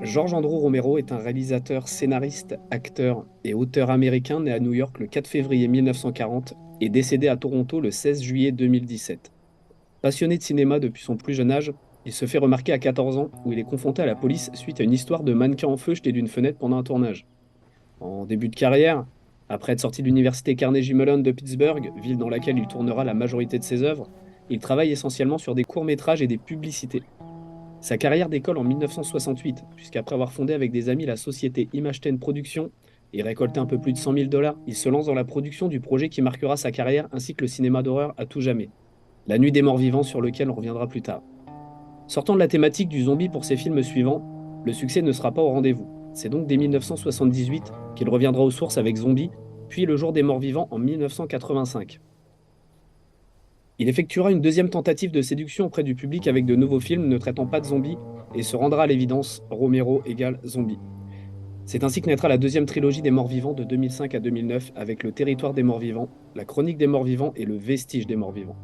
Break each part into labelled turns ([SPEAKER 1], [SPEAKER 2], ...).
[SPEAKER 1] George Andrew Romero est un réalisateur, scénariste, acteur et auteur américain né à New York le 4 février 1940 et décédé à Toronto le 16 juillet 2017. Passionné de cinéma depuis son plus jeune âge, il se fait remarquer à 14 ans où il est confronté à la police suite à une histoire de mannequin en feu jeté d'une fenêtre pendant un tournage. En début de carrière, après être sorti de l'université Carnegie Mellon de Pittsburgh, ville dans laquelle il tournera la majorité de ses œuvres, il travaille essentiellement sur des courts-métrages et des publicités. Sa carrière décolle en 1968, puisqu'après avoir fondé avec des amis la société Image 10 Productions et récolté un peu plus de 100 000 dollars, il se lance dans la production du projet qui marquera sa carrière ainsi que le cinéma d'horreur à tout jamais, La Nuit des Morts Vivants, sur lequel on reviendra plus tard. Sortant de la thématique du zombie pour ses films suivants, le succès ne sera pas au rendez-vous. C'est donc dès 1978 qu'il reviendra aux sources avec Zombie, puis Le Jour des Morts Vivants en 1985. Il effectuera une deuxième tentative de séduction auprès du public avec de nouveaux films ne traitant pas de zombies et se rendra à l'évidence Romero égale zombie. C'est ainsi que naîtra la deuxième trilogie des morts vivants de 2005 à 2009 avec Le Territoire des morts vivants, La Chronique des morts vivants et Le Vestige des morts vivants.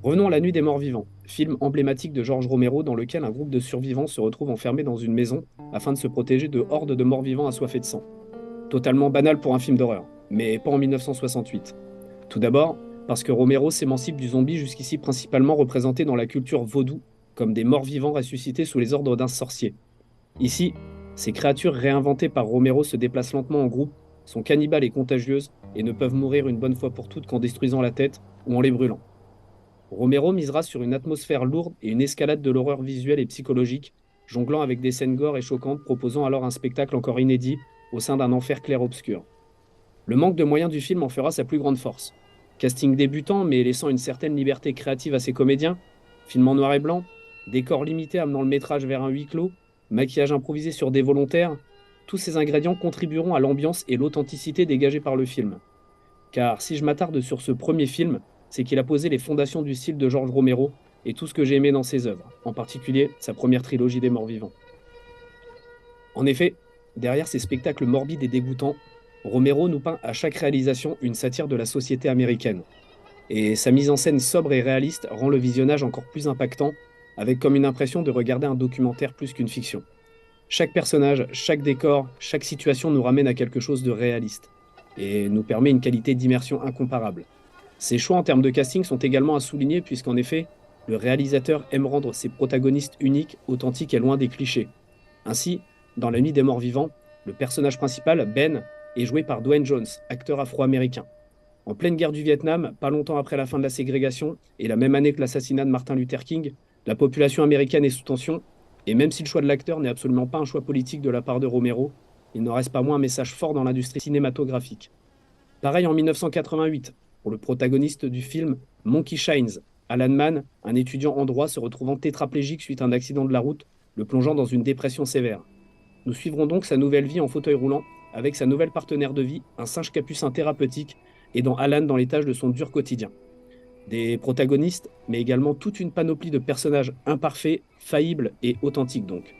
[SPEAKER 1] Revenons à La Nuit des morts vivants, film emblématique de George Romero dans lequel un groupe de survivants se retrouve enfermé dans une maison afin de se protéger de hordes de morts vivants assoiffés de sang. Totalement banal pour un film d'horreur, mais pas en 1968. Tout d'abord, parce que Romero s'émancipe du zombie jusqu'ici principalement représenté dans la culture vaudou, comme des morts vivants ressuscités sous les ordres d'un sorcier. Ici, ces créatures réinventées par Romero se déplacent lentement en groupe, sont cannibales et contagieuses, et ne peuvent mourir une bonne fois pour toutes qu'en détruisant la tête ou en les brûlant. Romero misera sur une atmosphère lourde et une escalade de l'horreur visuelle et psychologique, jonglant avec des scènes gore et choquantes, proposant alors un spectacle encore inédit au sein d'un enfer clair-obscur. Le manque de moyens du film en fera sa plus grande force. Casting débutant mais laissant une certaine liberté créative à ses comédiens, film en noir et blanc, décor limité amenant le métrage vers un huis clos, maquillage improvisé sur des volontaires, tous ces ingrédients contribueront à l'ambiance et l'authenticité dégagée par le film. Car si je m'attarde sur ce premier film, c'est qu'il a posé les fondations du style de George Romero et tout ce que j'ai aimé dans ses œuvres, en particulier sa première trilogie des morts vivants. En effet, derrière ces spectacles morbides et dégoûtants, Romero nous peint à chaque réalisation une satire de la société américaine. Et sa mise en scène sobre et réaliste rend le visionnage encore plus impactant, avec comme une impression de regarder un documentaire plus qu'une fiction. Chaque personnage, chaque décor, chaque situation nous ramène à quelque chose de réaliste, et nous permet une qualité d'immersion incomparable. Ses choix en termes de casting sont également à souligner puisqu'en effet, le réalisateur aime rendre ses protagonistes uniques, authentiques et loin des clichés. Ainsi, dans La Nuit des Morts Vivants, le personnage principal, Ben, est joué par Dwayne Jones, acteur afro-américain. En pleine guerre du Vietnam, pas longtemps après la fin de la ségrégation, et la même année que l'assassinat de Martin Luther King, la population américaine est sous tension, et même si le choix de l'acteur n'est absolument pas un choix politique de la part de Romero, il n'en reste pas moins un message fort dans l'industrie cinématographique. Pareil en 1988, pour le protagoniste du film Monkey Shines, Alan Mann, un étudiant en droit se retrouvant tétraplégique suite à un accident de la route, le plongeant dans une dépression sévère. Nous suivrons donc sa nouvelle vie en fauteuil roulant, avec sa nouvelle partenaire de vie, un singe capucin thérapeutique, aidant Alan dans les tâches de son dur quotidien. Des protagonistes, mais également toute une panoplie de personnages imparfaits, faillibles et authentiques donc.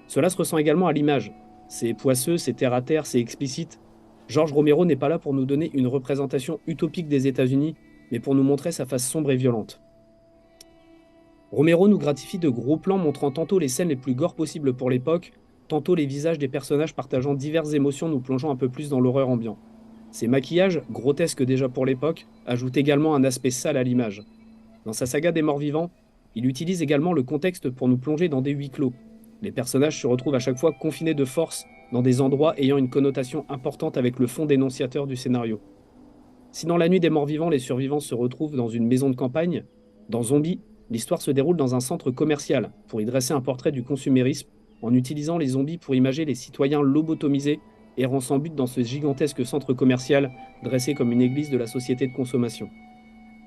[SPEAKER 1] Cela se ressent également à l'image. C'est poisseux, c'est terre-à-terre, c'est explicite. George Romero n'est pas là pour nous donner une représentation utopique des États-Unis, mais pour nous montrer sa face sombre et violente. Romero nous gratifie de gros plans montrant tantôt les scènes les plus gore possibles pour l'époque, tantôt les visages des personnages partageant diverses émotions nous plongeant un peu plus dans l'horreur ambiante. Ces maquillages, grotesques déjà pour l'époque, ajoutent également un aspect sale à l'image. Dans sa saga des morts vivants, il utilise également le contexte pour nous plonger dans des huis clos. Les personnages se retrouvent à chaque fois confinés de force dans des endroits ayant une connotation importante avec le fond dénonciateur du scénario. Si dans La Nuit des morts vivants, les survivants se retrouvent dans une maison de campagne, dans Zombie, l'histoire se déroule dans un centre commercial pour y dresser un portrait du consumérisme en utilisant les zombies pour imager les citoyens lobotomisés errant sans but dans ce gigantesque centre commercial dressé comme une église de la société de consommation.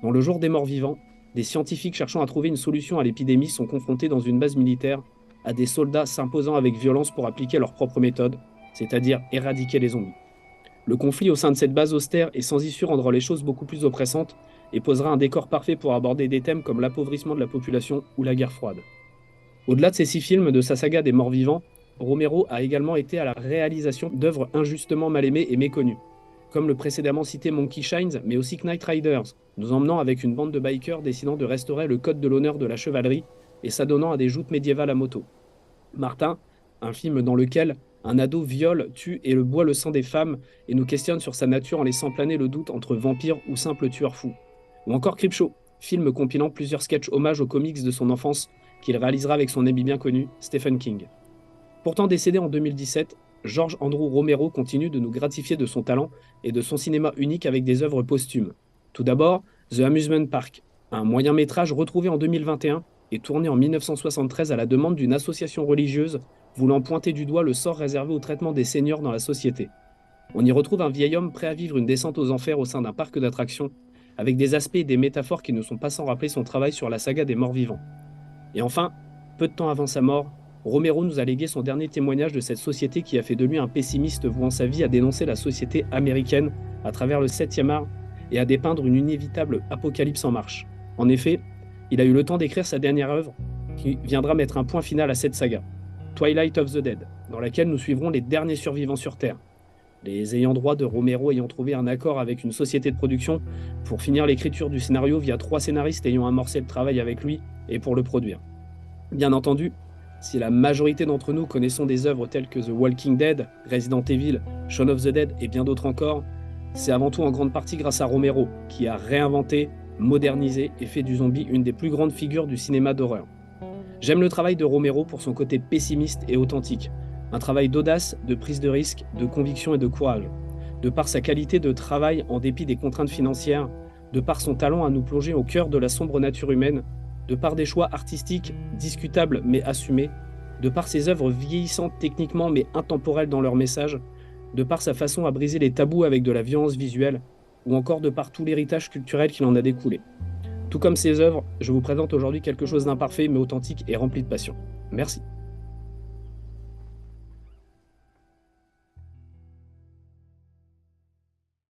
[SPEAKER 1] Dans Le Jour des morts vivants, des scientifiques cherchant à trouver une solution à l'épidémie sont confrontés dans une base militaire à des soldats s'imposant avec violence pour appliquer leur propre méthode, c'est-à-dire éradiquer les zombies. Le conflit au sein de cette base austère et sans issue rendra les choses beaucoup plus oppressantes et posera un décor parfait pour aborder des thèmes comme l'appauvrissement de la population ou la guerre froide. Au-delà de ces 6 films de sa saga des morts vivants, Romero a également été à la réalisation d'œuvres injustement mal aimées et méconnues, comme le précédemment cité Monkey Shines, mais aussi Knight Riders, nous emmenant avec une bande de bikers décidant de restaurer le code de l'honneur de la chevalerie et s'adonnant à des joutes médiévales à moto. Martin, un film dans lequel un ado viole, tue et le boit le sang des femmes et nous questionne sur sa nature en laissant planer le doute entre vampire ou simple tueur fou. Ou encore Creepshow, film compilant plusieurs sketchs hommages aux comics de son enfance qu'il réalisera avec son ami bien connu, Stephen King. Pourtant décédé en 2017, George Andrew Romero continue de nous gratifier de son talent et de son cinéma unique avec des œuvres posthumes. Tout d'abord, The Amusement Park, un moyen-métrage retrouvé en 2021 et tourné en 1973 à la demande d'une association religieuse voulant pointer du doigt le sort réservé au traitement des seniors dans la société. On y retrouve un vieil homme prêt à vivre une descente aux enfers au sein d'un parc d'attractions, avec des aspects et des métaphores qui ne sont pas sans rappeler son travail sur la saga des morts vivants. Et enfin, peu de temps avant sa mort, Romero nous a légué son dernier témoignage de cette société qui a fait de lui un pessimiste vouant sa vie à dénoncer la société américaine à travers le 7e art et à dépeindre une inévitable apocalypse en marche. En effet, il a eu le temps d'écrire sa dernière œuvre qui viendra mettre un point final à cette saga, Twilight of the Dead, dans laquelle nous suivrons les derniers survivants sur Terre. Les ayants droit de Romero ayant trouvé un accord avec une société de production pour finir l'écriture du scénario via 3 scénaristes ayant amorcé le travail avec lui et pour le produire. Bien entendu, si la majorité d'entre nous connaissons des œuvres telles que The Walking Dead, Resident Evil, Shaun of the Dead et bien d'autres encore, c'est avant tout en grande partie grâce à Romero, qui a réinventé, modernisé et fait du zombie une des plus grandes figures du cinéma d'horreur. J'aime le travail de Romero pour son côté pessimiste et authentique, un travail d'audace, de prise de risque, de conviction et de courage, de par sa qualité de travail en dépit des contraintes financières, de par son talent à nous plonger au cœur de la sombre nature humaine, de par des choix artistiques discutables mais assumés, de par ses œuvres vieillissantes techniquement mais intemporelles dans leur message, de par sa façon à briser les tabous avec de la violence visuelle, ou encore de par tout l'héritage culturel qu'il en a découlé. Tout comme ses œuvres, je vous présente aujourd'hui quelque chose d'imparfait mais authentique et rempli de passion. Merci.